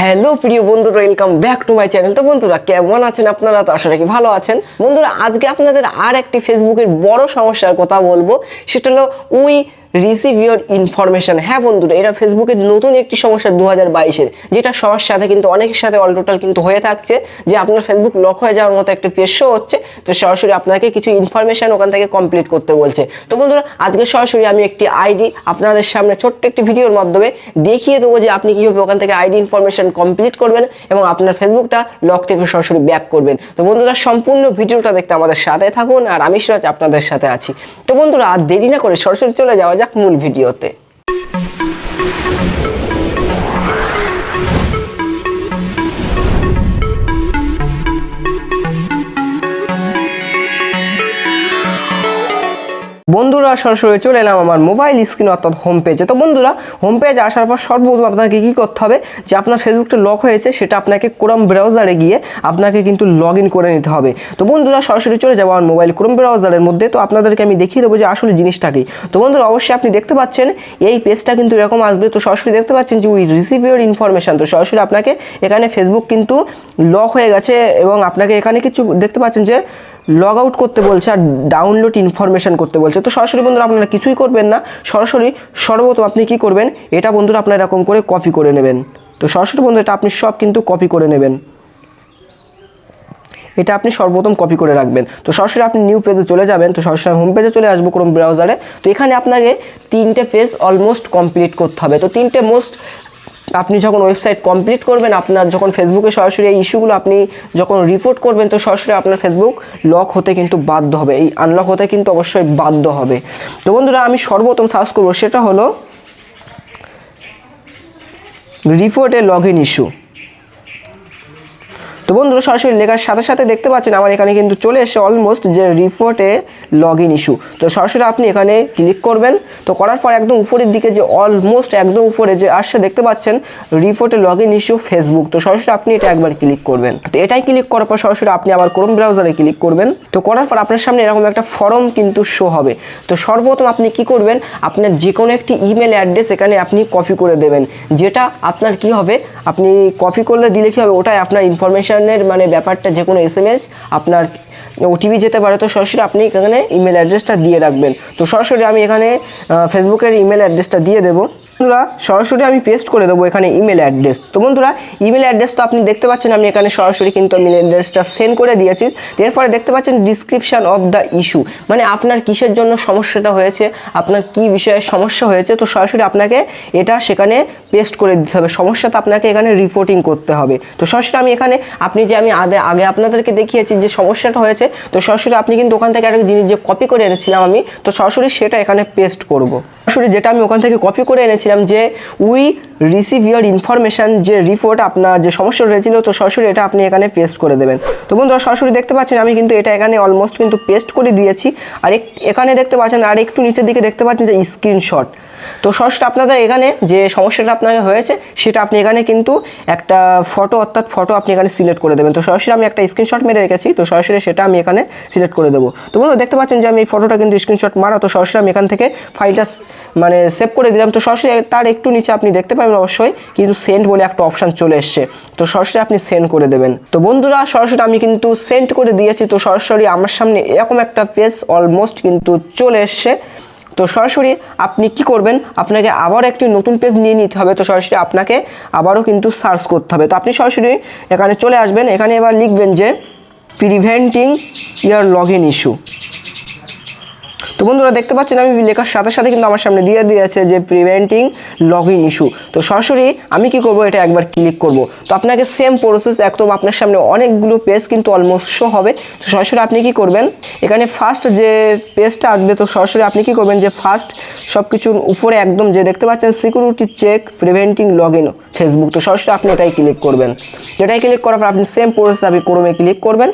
Hello প্রিয় বন্ধুরা, welcome back to my channel. তো বন্ধুরা কেমন আছেন আপনারা? তো আশা রাখি ভালো আছেন। বন্ধুরা আজকে আপনাদের আর একটি ফেসবুকের বড় সমস্যার কথা বলবো, সেটা হলো উই রিসিভ ইউর ইনফরমেশন। হ্যাঁ বন্ধুরা, এটা ফেসবুকের নতুন একটি সমস্যা 2022-এর, যেটা সবার সাথে কিন্তু অনেকের সাথে অল টোটাল কিন্তু হয়ে থাকছে, যে আপনার ফেসবুক লক হয়ে যাওয়ার মতো একটা পেজ শো হচ্ছে, তো সরাসরি আপনাকে কিছু ইনফরমেশন ওখান থেকে কমপ্লিট করতে বলছে। তো বন্ধুরা আজকে সরাসরি আমি একটি আইডি আপনাদের সামনে ছোট্ট একটি ভিডিওর মাধ্যমে দেখিয়ে দেবো যে আপনি কীভাবে ওখান থেকে আইডি ইনফরমেশন কমপ্লিট করবেন এবং আপনার ফেসবুকটা লক থেকে সরাসরি ব্যাক করবেন। তো বন্ধুরা সম্পূর্ণ ভিডিওটা দেখতে আমাদের সাথে থাকুন, আর আমি সিরাজ আপনাদের সাথে আছি। তো বন্ধুরা আর দেরি না করে সরাসরি চলে যাওয়া যাক মূল ভিডিওতে। বন্ধুরা সরাসরি চলে এলাম আমার মোবাইল স্ক্রিন অর্থাৎ হোম পেজে। তো বন্ধুরা হোম পেজে আসার পর সর্বপ্রথম আপনাকে কী করতে হবে, যে আপনার ফেসবুকটা লক হয়েছে সেটা আপনাকে ক্রোম ব্রাউজারে গিয়ে আপনাকে কিন্তু লগ ইন করে নিতে হবে। তো বন্ধুরা সরাসরি চলে যাবো আমার মোবাইল ক্রোম ব্রাউজারের মধ্যে। তো আপনাদেরকে আমি দেখিয়ে দেবো যে আসলে জিনিসটা কি। তো বন্ধুরা অবশ্যই আপনি দেখতে পাচ্ছেন এই পেজটা কিন্তু এরকম আসবে। তো সরাসরি দেখতে পাচ্ছেন যে উই রিসিভ ইউর ইনফরমেশান। তো সরাসরি আপনাকে এখানে ফেসবুক কিন্তু লক হয়ে গেছে এবং আপনাকে এখানে কিছু দেখতে পাচ্ছেন যে লগ আউট করতে বলছে আর ডাউনলোড ইনফরমেশান করতে বলছে। তো সরাসরি বন্ধুরা আপনারা কিছুই করবেন না, সরাসরি সর্বপ্রথম আপনি কি করবেন, এটা বন্ধুরা আপনারা এরকম করে কপি করে নেবেন। তো সরাসরি বন্ধুরা এটা আপনি সব কিন্তু কপি করে নেবেন, এটা আপনি সর্বপ্রথম কপি করে রাখবেন। তো সরাসরি আপনি নিউ পেজে চলে যাবেন। তো সরাসরি হোম পেজে চলে আসবো ক্রোম ব্রাউজারে। তো এখানে আপনাকে 3টে পেজ অলমোস্ট কমপ্লিট করতে হবে। তো 3টে মোস্ট আপনি যখন ওয়েবসাইট কমপ্লিট করবেন, আপনার যখন ফেসবুকে সরাসরি এই ইস্যুগুলো আপনি যখন রিপোর্ট করবেন, তো সরাসরি আপনার ফেসবুক লক হতে কিন্তু বাধ্য হবে, এই আনলক হতে কিন্তু অবশ্যই বাধ্য হবে। তো বন্ধুরা আমি সর্বপ্রথম সার্চ করবো, সেটা হলো report A log in issue. তো বন্ধুরা সরাসরি লেখার সাথে সাথে দেখতে পাচ্ছেন আমার এখানে কিন্তু চলে এসে অলমোস্ট যে রিপোর্টে লগ ইন ইস্যু। তো সরাসরি আপনি এখানে ক্লিক করবেন। তো করার পর একদম উপরের দিকে যে অলমোস্ট একদম উপরে যে আসছে দেখতে পাচ্ছেন রিপোর্টে লগ ইন ইস্যু ফেসবুক। তো সরাসরি আপনি এটা একবার ক্লিক করবেন। তো এটাই ক্লিক করার পর সরাসরি আপনি আবার ক্রোম ব্রাউজারে ক্লিক করবেন। তো করার পর আপনার সামনে এরকম একটা ফর্ম কিন্তু শো হবে। তো সর্বপ্রথম আপনি কি করবেন, আপনার যে কোনো একটি ইমেল অ্যাড্রেস এখানে আপনি কপি করে দেবেন, যেটা আপনার কি হবে, আপনি কপি করলে দিলে কি হবে, ওটাই আপনার ইনফরমেশন মানে ব্যাপারটা যে কোনো SMS আপনার ওটিপি যেতে পারে। তো সরাসরি আপনি এখানে ইমেল অ্যাড্রেসটা দিয়ে রাখবেন। তো সরাসরি আমি এখানে ফেসবুকের ইমেল অ্যাড্রেসটা দিয়ে দেবো। বন্ধুরা সরাসরি আমি পেস্ট করে দেবো এখানে ইমেল অ্যাড্রেস। তো বন্ধুরা ইমেল অ্যাড্রেস তো আপনি দেখতে পাচ্ছেন আমি এখানে সরাসরি কিন্তু ইমেল অ্যাড্রেসটা সেন্ড করে দিয়েছি। এরপরে দেখতে পাচ্ছেন ডিসক্রিপশান অফ দ্য ইস্যু, মানে আপনার কিসের জন্য সমস্যাটা হয়েছে, আপনার কি বিষয়ে সমস্যা হয়েছে। তো সরাসরি আপনাকে এটা সেখানে পেস্ট করে দিতে হবে, সমস্যাটা আপনাকে এখানে রিপোর্টিং করতে হবে। তো সরাসরি আমি এখানে আপনি যে আমি আগে আপনাদেরকে দেখিয়েছি যে সমস্যাটা হয়েছে, তো সরাসরি আপনি কিন্তু ওখান থেকে একটা জিনিস যে কপি করে এনেছিলাম আমি, তো সরাসরি সেটা এখানে পেস্ট করব। সরাসরি যেটা আমি ওখান থেকে কপি করে এনেছিলাম যে উই রিসিভ ইউর ইনফরমেশান, যে রিপোর্ট আপনার যে সমস্যা হয়েছিল, তো সরাসরি এটা আপনি এখানে পেস্ট করে দেবেন। তো বন্ধুরা সরাসরি দেখতে পাচ্ছেন আমি কিন্তু এটা এখানে অলমোস্ট কিন্তু পেস্ট করে দিয়েছি। আর এখানে দেখতে পাচ্ছেন আর একটু নিচের দিকে দেখতে পাচ্ছেন যে স্ক্রিনশট। তো সরাসরি আপনাদের এখানে যে সমস্যাটা আপনার হয়েছে সেটা আপনি এখানে কিন্তু একটা ফটো অর্থাৎ ফটো আপনি এখানে সিলেক্ট করে দেবেন। তো সরাসরি আমি একটা স্ক্রিনশট মেরে রেখেছি, তো সরাসরি সেটা আমি এখানে সিলেক্ট করে দেবো। তো বন্ধুরা দেখতে পাচ্ছেন যে আমি এই ফটোটা কিন্তু স্ক্রিনশট মারা, তো সরাসরি আমি এখান থেকে ফাইলটা মানে সেভ করে দিলাম। তো সরাসরি তার একটু নিচে আপনি দেখতে পাবেন অবশ্যই কিন্তু সেন্ড বলে একটা অপশান চলে এসছে, তো সরাসরি আপনি সেন্ড করে দেবেন। তো বন্ধুরা সরাসরি আমি কিন্তু সেন্ড করে দিয়েছি। তো সরাসরি আমার সামনে এরকম একটা পেজ অলমোস্ট কিন্তু চলে এসছে। তো সরাসরি আপনি কি করবেন, আপনাকে আবার একটি নতুন পেজ নিয়ে নিতে হবে। তো সরাসরি আপনাকে আবারও কিন্তু সার্চ করতে হবে। তো আপনি সরাসরি এখানে চলে আসবেন, এখানে এবার লিখবেন যে preventing year log in issue. তো বন্ধুরা দেখতে পাচ্ছেন আমি লেখার সাথে সাথে কিন্তু আমার সামনে দিয়ে দিয়েছে যে প্রিভেন্টিং লগ ইন ইস্যু। তো সরাসরি আমি কি করব, এটা একবার ক্লিক করব। তো আপনাকে সেম প্রসেস একদম আপনার সামনে অনেকগুলো পেজ কিন্তু অলমোস্ট শো হবে। তো সরাসরি আপনি কি করবেন, এখানে ফার্স্ট যে পেজটা আসবে, তো সরাসরি আপনি কি করবেন যে ফার্স্ট সব কিছুর উপরে একদম যে দেখতে পাচ্ছেন security check preventing log in Facebook. তো সরাসরি আপনি এটাই ক্লিক করবেন। যেটাই ক্লিক করার পর আপনি সেম প্রসেস আপনি ক্রোমে ক্লিক করবেন।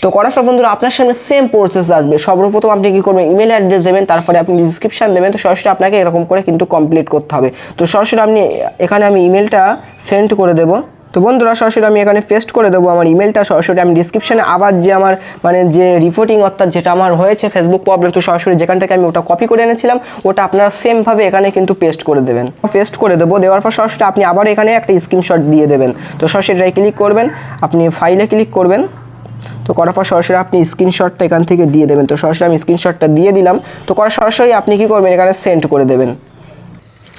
তো করার পর বন্ধুরা আপনার সামনে সেম প্রসেস আসবে। সর্বপ্রথম আপনি কী করবেন, ইমেল অ্যাড্রেস দেবেন, তারপরে আপনি ডিসক্রিপশান দেবেন। তো সরাসরি আপনাকে এরকম করে কিন্তু কমপ্লিট করতে হবে। তো সরাসরি আপনি এখানে আমি ইমেলটা সেন্ড করে দেবো। তো বন্ধুরা সরাসরি আমি এখানে পেস্ট করে দেবো আমার ইমেলটা। সরাসরি আমি ডিসক্রিপশানে আবার যে আমার মানে যে রিপোর্টিং অর্থাৎ যেটা আমার হয়েছে ফেসবুক প্রবলেম, তো সরাসরি যেখান থেকে আমি ওটা কপি করে এনেছিলাম ওটা আপনারা সেমভাবে এখানে কিন্তু পেস্ট করে দেবেন। পেস্ট করে দেবো, দেওয়ার পর সরাসরি আপনি আবার এখানে একটা স্ক্রিনশট দিয়ে দেবেন। তো সরাসরি এটাই ক্লিক করবেন, আপনি ফাইলে ক্লিক করবেন। তো করার পর সরাসরি আপনি স্ক্রিনশটটা এখান থেকে দিয়ে দেবেন। তো সরাসরি আমি স্ক্রিনশটটা দিয়ে দিলাম। তো করার সরাসরি আপনি কী করবেন, এখানে সেন্ড করে দেবেন।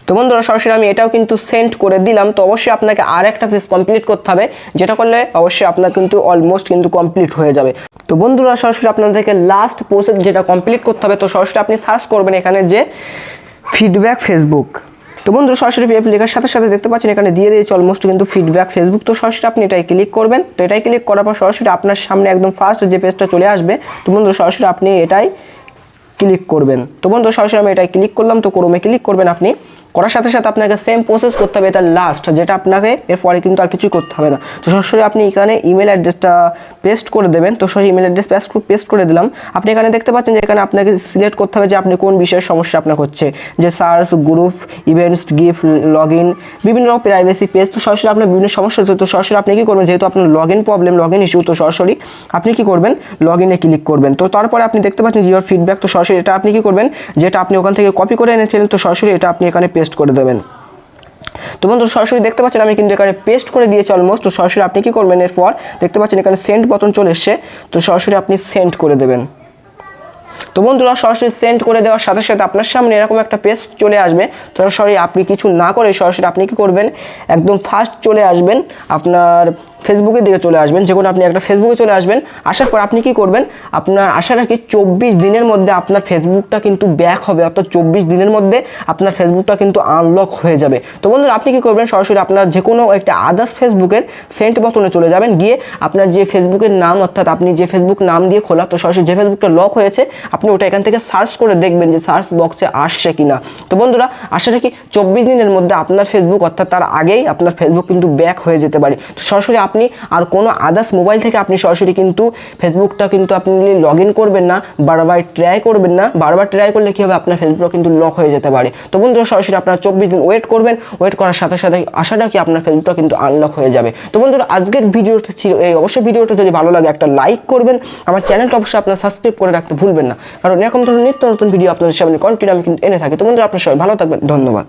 তো বন্ধুরা সরাসরি আমি এটাও কিন্তু সেন্ড করে দিলাম। তো অবশ্যই আপনাকে আর একটা ফেজ কমপ্লিট করতে হবে, যেটা করলে অবশ্যই আপনার কিন্তু অলমোস্ট কিন্তু কমপ্লিট হয়ে যাবে। তো বন্ধুরা সরাসরি আপনাদেরকে লাস্ট প্রসেস যেটা কমপ্লিট করতে হবে, তো সরাসরি আপনি সার্চ করবেন এখানে যে ফিডব্যাক ফেসবুক। তো বন্ধুরা সরাসরি লেখার সাথে সাথে দেখতে পাচ্ছেন এখানে দিয়ে দিয়েছে অলমোস্ট কিন্তু ফিডব্যাক ফেসবুক। তো সরাসরি আপনি এটাই ক্লিক করবেন। তো এটাই ক্লিক করার পর সরাসরি আপনার সামনে একদম ফার্স্ট যে পেজটা চলে আসবে। তো বন্ধুরা সরাসরি আপনি এটাই ক্লিক করবেন। তো বন্ধুরা সরাসরি আমি এটাই ক্লিক করলাম। তো ক্রোমে ক্লিক করবেন আপনি, করার সাথে সাথে আপনাকে সেম প্রসেস করতে হবে, এটা লাস্ট যেটা আপনাকে এরপরে কিন্তু আর কিছুই করতে হবে না। তো সরাসরি আপনি এখানে ইমেল অ্যাড্রেসটা পেস্ট করে দেবেন। তো সরাসরি ইমেল অ্যাড্রেস পেস্ট করে দিলাম। আপনি এখানে দেখতে পাচ্ছেন যে এখানে আপনাকে সিলেক্ট করতে হবে যে আপনি কোন বিষয়ের সমস্যা আপনার হচ্ছে, যে search, group, events, gift, log in, বিভিন্ন রকম প্রাইভেসি পেজ। তো সরাসরি আপনার বিভিন্ন সমস্যা হচ্ছে। তো সরাসরি আপনি কী করবেন, যেহেতু আপনার log in problem, log in issue, তো সরাসরি আপনি কী করবেন, লগ ইনে ক্লিক করবেন। তো তারপরে আপনি দেখতে পাচ্ছেন জিওর ফিডব্যাক। তো সরাসরি এটা আপনি কী করবেন, যেটা আপনি ওখান থেকে কপি করে এনেছিলেন, তো সরাসরি এটা আপনি এখানে পেস্ট করে দেবেন। তো বন্ধু সরাসরি দেখতে পাচ্ছেন আমি কিন্তু এখানে পেস্ট করে দিয়েছি অলমোস্ট। তো সরাসরি আপনি কী করবেন, এরপর দেখতে পাচ্ছেন এখানে সেন্ড বাটন চলে এসছে। তো সরাসরি আপনি সেন্ড করে দেবেন। তো বন্ধুরা সরাসরি সেন্ড করে দেওয়ার সাথে সাথে আপনার সামনে এরকম একটা পেজ চলে আসবে। তো সরাসরি আপনি কিছু না করে সরাসরি আপনি কী করবেন, একদম ফার্স্ট চলে আসবেন আপনার ফেসবুকের দিকে চলে আসবেন। যে কোনো আপনি একটা ফেসবুকে চলে আসবেন। আসার পর আপনি কী করবেন, আপনার আশা রাখি 24 দিনের মধ্যে আপনার ফেসবুকটা কিন্তু ব্যাক হবে, অর্থাৎ 24 দিনের মধ্যে আপনার ফেসবুকটা কিন্তু আনলক হয়ে যাবে। তো বন্ধুরা আপনি কী করবেন, সরাসরি আপনার যে কোনো একটা আদার্স ফেসবুকের সেন্ট বাটনে চলে যাবেন, গিয়ে আপনার যে ফেসবুকের নাম অর্থাৎ আপনি যে ফেসবুক নাম দিয়ে খোলা, তো সরাসরি যে ফেসবুকটা লক হয়েছে আপনি ওটা এখান থেকে সার্চ করে দেখবেন যে সার্চ বক্সে আসছে কিনা। তো বন্ধুরা আশা রাখি 24 দিনের মধ্যে আপনার ফেসবুক অর্থাৎ তার আগেই আপনার ফেসবুক কিন্তু ব্যাক হয়ে যেতে পারে। তো সরাসরি আপনি আর কোনো আদার্স মোবাইল থেকে আপনি সরাসরি কিন্তু ফেসবুকটা কিন্তু আপনি লগ ইন করবেন না, বারবার ট্রাই করবেন না। বারবার ট্রাই করলে কী হবে, আপনার ফেসবুকটা কিন্তু লক হয়ে যেতে পারে। তো বন্ধুরা সরাসরি আপনারা 24 দিন ওয়েট করবেন। ওয়েট করার সাথে সাথে আশা রাখি আপনার ফেসবুকটা কিন্তু আনলক হয়ে যাবে। তো বন্ধুরা আজকের ভিডিওটা ছিল এই, অবশ্যই ভিডিওটা যদি ভালো লাগে একটা লাইক করবেন। আমার চ্যানেলটা অবশ্যই আপনারা সাবস্ক্রাইব করে রাখতে ভুলবেন না, কারণ এরকম ধরনের নিত্য নতুন ভিডিও আপনাদের সামনে কন্টিনিউ আমি কিন্তু এনে থাকি। তো বন্ধুরা আপনারা সবাই ভালো থাকবেন, ধন্যবাদ।